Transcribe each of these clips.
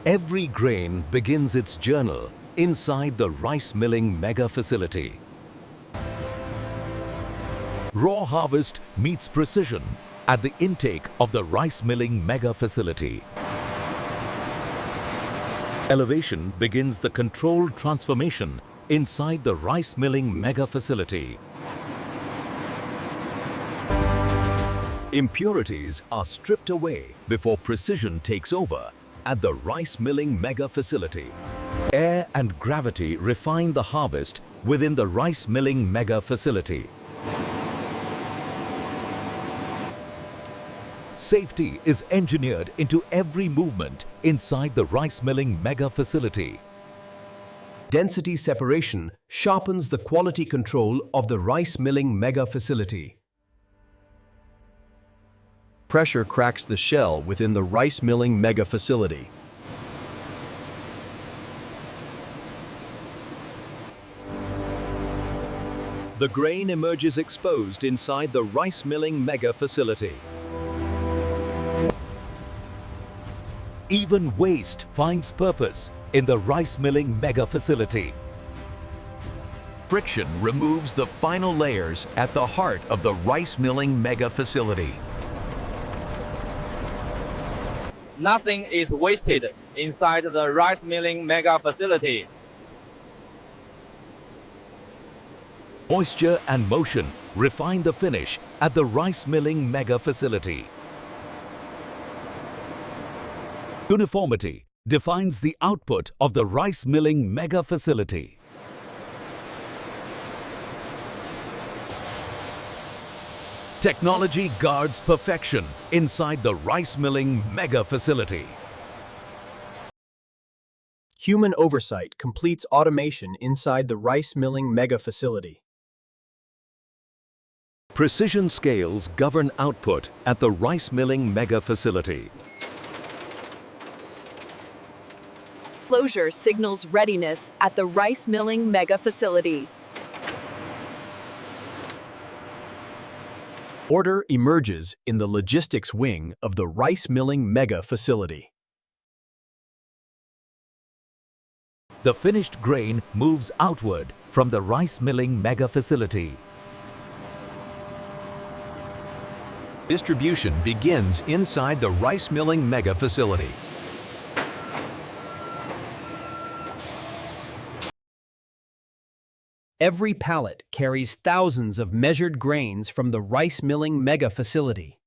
Every grain begins its journey inside the rice milling mega facility. Raw harvest meets precision at the intake of the rice milling mega facility. Elevation begins the controlled transformation inside the rice milling mega facility. Impurities are stripped away before precision takes over at the rice milling mega facility. Air and gravity refine the harvest within the rice milling mega facility. Safety is engineered into every movement inside the rice milling mega facility. Density separation sharpens the quality control of the rice milling mega facility. Pressure cracks the shell within the rice milling mega facility. The grain emerges exposed inside the rice milling mega facility. Even waste finds purpose in the rice milling mega facility. Friction removes the final layers at the heart of the rice milling mega facility. Nothing is wasted inside the rice milling mega facility. Moisture and motion refine the finish at the rice milling mega facility. Uniformity defines the output of the rice milling mega facility. Technology guards perfection inside the rice milling mega facility. Human oversight completes automation inside the rice milling mega facility. Precision scales govern output at the rice milling mega facility. Closure signals readiness at the rice milling mega facility. Order emerges in the logistics wing of the rice milling mega facility. The finished grain moves outward from the rice milling mega facility. Distribution begins inside the rice milling mega facility. Every pallet carries thousands of measured grains from the rice milling mega facility.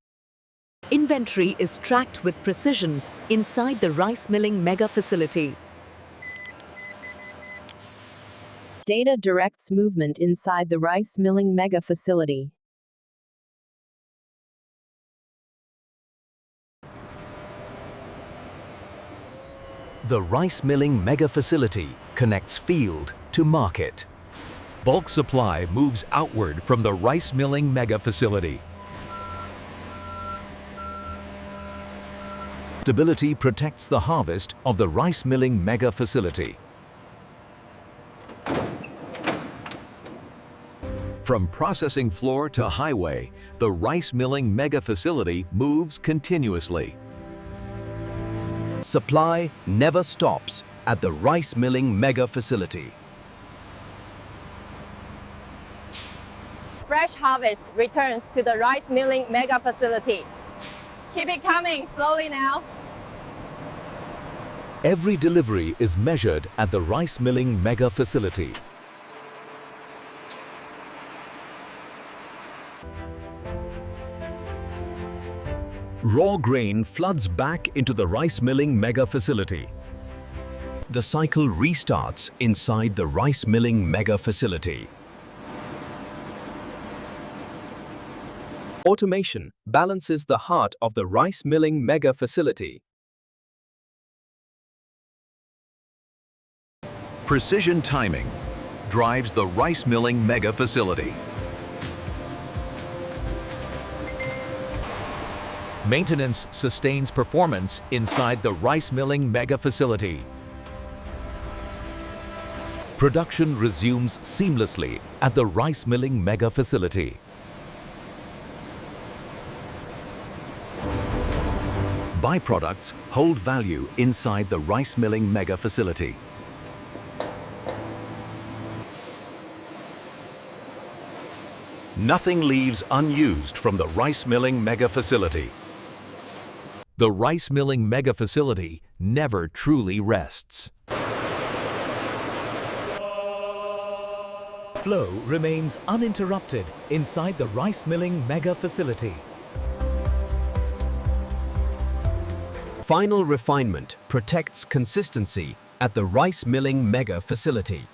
Inventory is tracked with precision inside the rice milling mega facility. Data directs movement inside the rice milling mega facility. The rice milling mega facility connects field to market. Bulk supply moves outward from the rice milling mega facility. Stability protects the harvest of the rice milling mega facility. From processing floor to highway, the rice milling mega facility moves continuously. Supply never stops at the rice milling mega facility. Fresh harvest returns to the rice milling mega facility. Keep it coming slowly now. Every delivery is measured at the rice milling mega facility. Raw grain floods back into the rice milling mega facility. The cycle restarts inside the rice milling mega facility. Automation balances the heart of the rice milling mega facility. Precision timing drives the rice milling mega facility. Maintenance sustains performance inside the rice milling mega facility. Production resumes seamlessly at the rice milling mega facility. Byproducts hold value inside the rice milling mega facility. Nothing leaves unused from the rice milling mega facility. The rice milling mega facility never truly rests. Flow remains uninterrupted inside the rice milling mega facility. Final refinement protects consistency at the rice milling mega facility.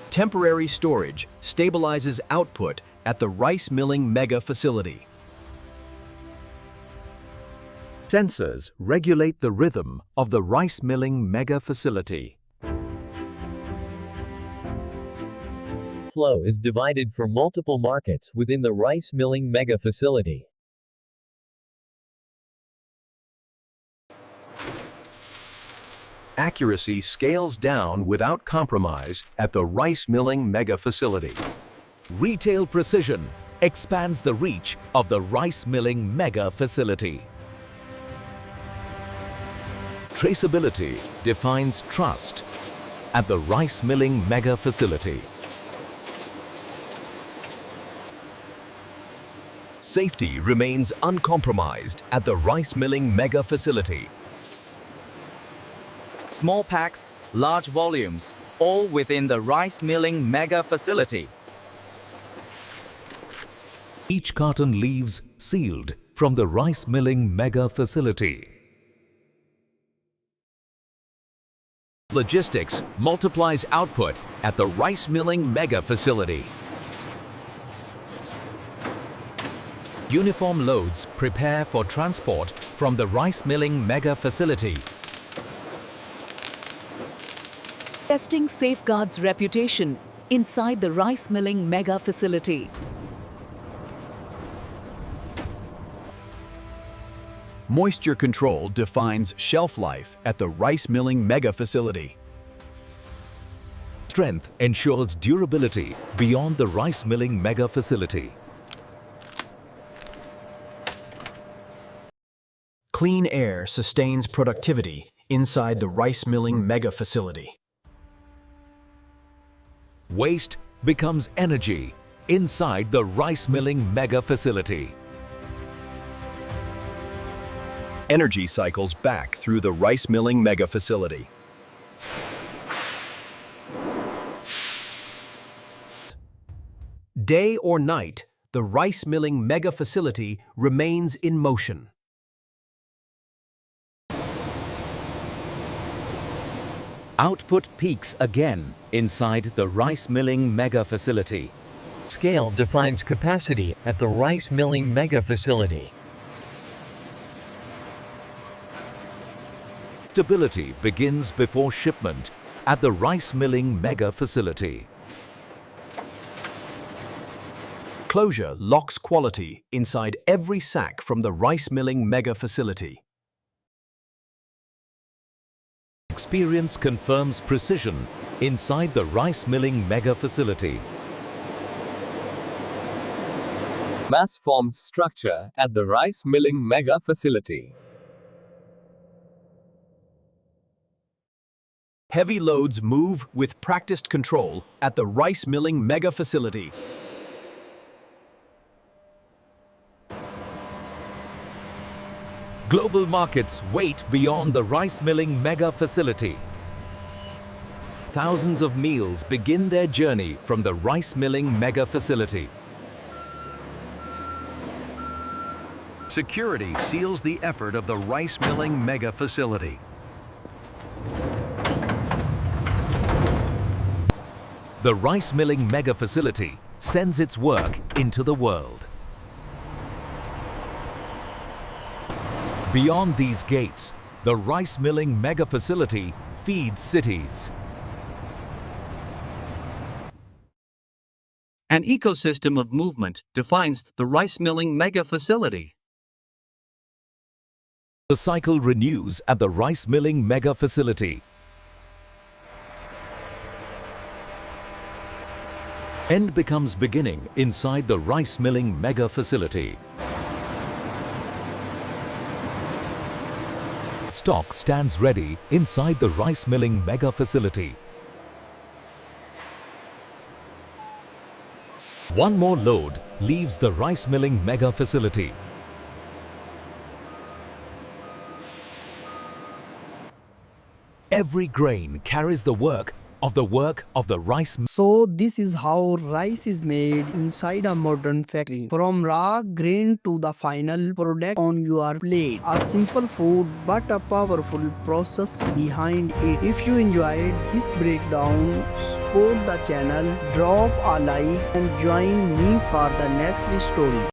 Temporary storage stabilizes output at the rice milling mega facility. Sensors regulate the rhythm of the rice milling mega facility. Flow is divided for multiple markets within the rice milling mega facility. Accuracy scales down without compromise at the rice milling mega facility. Retail precision expands the reach of the rice milling mega facility. Traceability defines trust at the rice milling mega facility. Safety remains uncompromised at the rice milling mega facility. Small packs, large volumes, all within the rice milling mega facility. Each carton leaves sealed from the rice milling mega facility. Logistics multiplies output at the rice milling mega facility. Uniform loads prepare for transport from the rice milling mega facility. Testing safeguards reputation inside the rice milling mega facility. Moisture control defines shelf life at the rice milling mega facility. Strength ensures durability beyond the rice milling mega facility. Clean air sustains productivity inside the rice milling mega facility. Waste becomes energy inside the rice milling mega facility. Energy cycles back through the rice milling mega facility. Day or night, the rice milling mega facility remains in motion. Output peaks again inside the rice milling mega facility. Scale defines capacity at the rice milling mega facility. Stability begins before shipment at the rice milling mega facility. Closure locks quality inside every sack from the rice milling mega facility. Experience confirms precision inside the rice milling mega facility. Mass forms structure at the rice milling mega facility. Heavy loads move with practiced control at the rice milling mega facility. Global markets wait beyond the rice milling mega facility. Thousands of meals begin their journey from the rice milling mega facility. Security seals the effort of the rice milling mega facility. The rice milling mega facility sends its work into the world. Beyond these gates, the rice milling mega facility feeds cities. An ecosystem of movement defines the rice milling mega facility. The cycle renews at the rice milling mega facility. End becomes beginning inside the rice milling mega facility. stock stands ready inside the rice milling mega facility. One more load leaves the rice milling mega facility. Every grain carries the work of the rice mill. So this is how rice is made inside a modern factory. From raw grain to the final product on your plate. A simple food but a powerful process behind it. If you enjoyed this breakdown, support the channel, drop a like and join me for the next story.